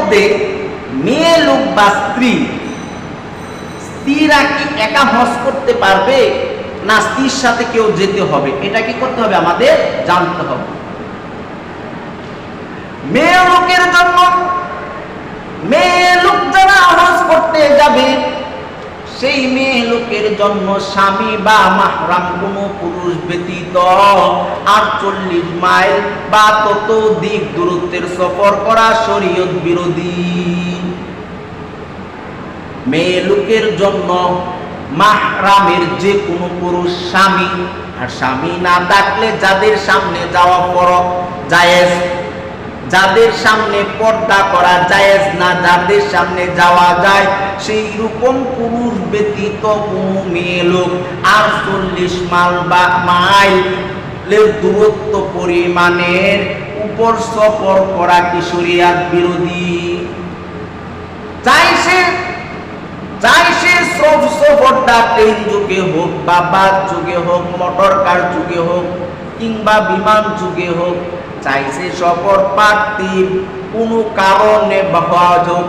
মধ্যে মেয়ে লোক বা স্ত্রীরা কি একা হজ করতে পারবে না স্ত্রীর সাথে কেউ যেতে হবে, এটা কি করতে হবে আমাদের জানতে হবে। মেয়ে লোকের জন্য, মেয়ে লোক যারা হজ করতে যাবে সেই মেয়ে লোকের জন্য স্বামী বা মাহরাম কোনো পুরুষ ব্যতীত 48 মাইল বা ততোধিক দূরত্বের সফর করা শরীয়ত বিরোধী। মেয়ে লোকের জন্য মাহরামের যে কোনো পুরুষ স্বামী, আর স্বামী না থাকলে যাদের সামনে যাওয়া জায়েজ, যাদের সামনে পর্দা করা জায়েজ না, যাদের সামনে যাওয়া যায় সেই রকম পুরুষ ব্যতীত কোনো মেয়ে লোক 48 মাইলের দূরত্ব পরিমাণের উপর সফর করা কি শরীয়ত বিরোধী? চাই সে সফরটা ট্রেন যুগে হোক বা বাস যুগে হোক, মোটর কার যুগে হোক কিংবা বিমান যুগে হোক, চাইছে সফর পার্থিব কোনো কারণে বা হোক,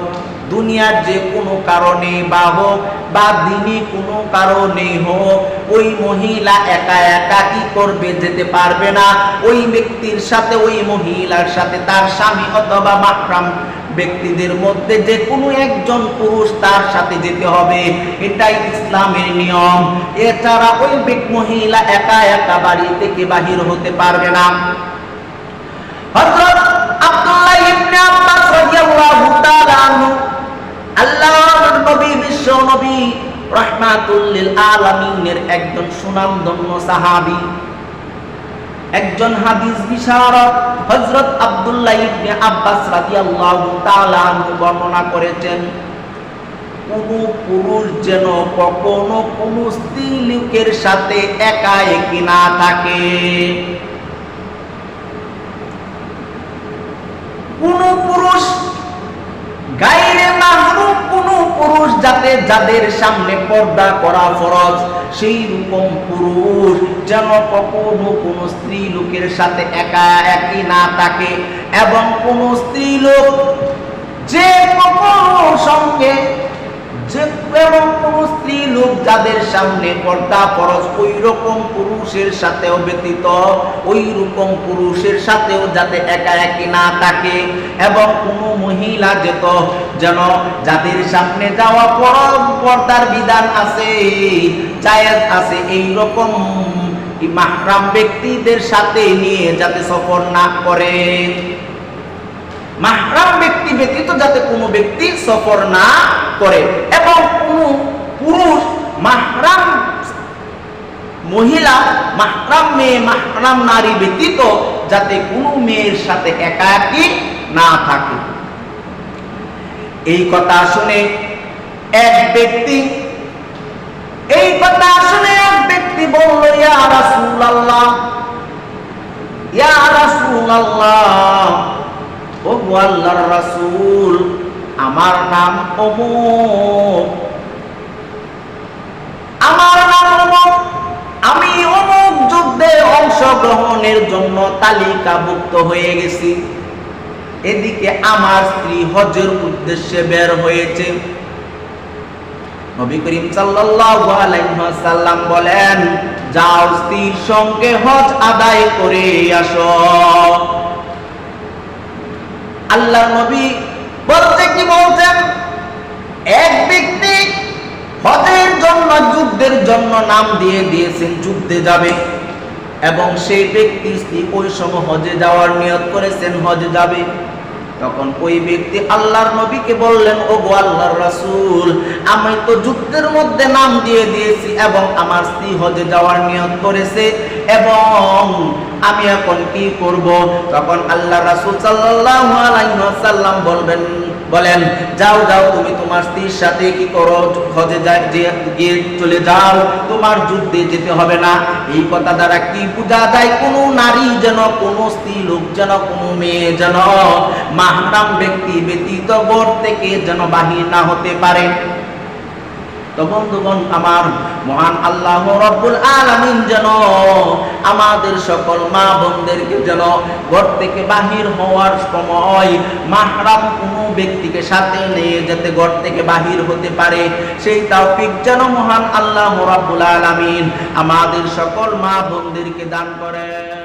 দুনিয়ার যে কোনো কারণে বা হোক বা দিনই কোনো কারণে হোক, ওই মহিলা একা একা কি করবে, যেতে পারবে না। ওই ব্যক্তির সাথে, ওই মহিলার সাথে তার স্বামী অথবা মাহরাম ব্যক্তিদের মধ্যে যে কোনো একজন পুরুষ তার সাথে যেতে হবে, এটাই ইসলামের নিয়ম। এছাড়া ওই মহিলা একা একা বাড়ি থেকে বাহির হতে পারবে না। হযরত আব্দুল্লাহ ইবনে আব্বাস রাদিয়াল্লাহু তাআলা আনহু, আল্লাহর নবী, বিশ্ব নবী রাহমাতুল লিল আলামিনের একজন সুনামধন্য সাহাবী, একজন হাদিস বিশারদ হযরত আব্দুল্লাহ ইবনে আব্বাস রাদিয়াল্লাহু তাআলা আনহু বর্ণনা করেছেন, কোন পুরুষ যেন কখনো কোন স্ত্রী লোকের সাথে একাকী না থাকে। কোন পুরুষ গায়রে মাহরুম, কোন পুরুষ যাদের সামনে পর্দা করা ফরজ, সেই রকম পুরুষ যেন কখনো কোন স্ত্রী লোকের সাথে একাকী না থাকে। এবং কোন স্ত্রী লোক যে কখনো সঙ্গে, এবং কোন স্ত্রী লোক যাদের সামনে পর্দা ফরজ, ওই রকম পুরুষের সাথেও ব্যতীত ওই রকম পুরুষের সাথেও যাতে একাকী না থাকে। এবং কোন মহিলা যেন যাদের সামনে যাওয়া পর্দার বিধান আছে, জায়েজ আছে, এই রকম মাহরাম ব্যক্তিদের সাথে নিয়ে যাতে সফর না করে। মাহরাম ব্যক্তি ব্যতীত যাতে কোনো ব্যক্তি সফর না করে। এবং কোন পুরুষ মাহরাম মহিলা, মাহরাম মেয়ে, মাহরাম নারী ব্যতীত যাতে কোনো মেয়ের সাথে একাকী না থাকে। এই কথা শুনে এক ব্যক্তি বলল, ইয়া রাসূলুল্লাহ, ইয়া রাসূলুল্লাহ, ও আল্লাহর রাসূল, আমার নাম অমুক, আমি অমুক যুদ্ধে অংশগ্রহণের জন্য তালিকাভুক্ত হয়ে গেছি। এদিকে আমার স্ত্রী হজের উদ্দেশ্যে বের হয়েছে। নবী করিম সাল্লাল্লাহু আলাইহি ওয়াসাল্লাম বলেন, যাও স্ত্রীর সঙ্গে হজ আদায় করে আসো। আল্লাহ নবী বলতে কি বলছেন, এক ব্যক্তি হজের জন্য, যুদ্ধের জন্য নাম দিয়ে দিয়েছেন, যুদ্ধে যাবে, এবং সেই ব্যক্তি স্ত্রী ওই সময় হজে যাওয়ার নিয়ত করেছেন, হজে যাবে। তখন ওই ব্যক্তি আল্লাহর নবীকে বললেন, ও গো আল্লাহর রাসূল, আমি তো যুদ্ধের মধ্যে নাম দিয়ে দিয়েছি এবং আমার স্ত্রী হজে যাওয়ার নিয়ত করেছে, এবং আমি এখন কি করব? তখন আল্লাহ রাসূল সাল্লাল্লাহু আলাইহি ওয়াসাল্লাম বলেন, যাও তুমি তোমার স্ত্রীর সাথে কি করো, হজে গিয়ে চলে যাও, তোমার যুদ্ধে যেতে হবে না। এই কথা দ্বারা কি বোঝা যায়? কোনো নারী যেন, কোনো স্ত্রী লোক যেন, কোনো মেয়ে যেন মাহরাম ব্যক্তি ব্যতীত ঘর থেকে যেন বাহির না হতে পারে। তো বন্ধুগণ আমার, মহান আল্লাহ রাব্বুল আলামিন যেন আমাদের সকল মা বোনদেরকে যেন ঘর থেকে বাহির হওয়ার সময় মাহরাম কোনো ব্যক্তিকে সাথে নিয়ে যাতে ঘর থেকে বাহির হতে পারে, সেই তৌফিক যেন মহান আল্লাহ রাব্বুল আলামিন আমাদের সকল মা বোনদেরকে দান করেন।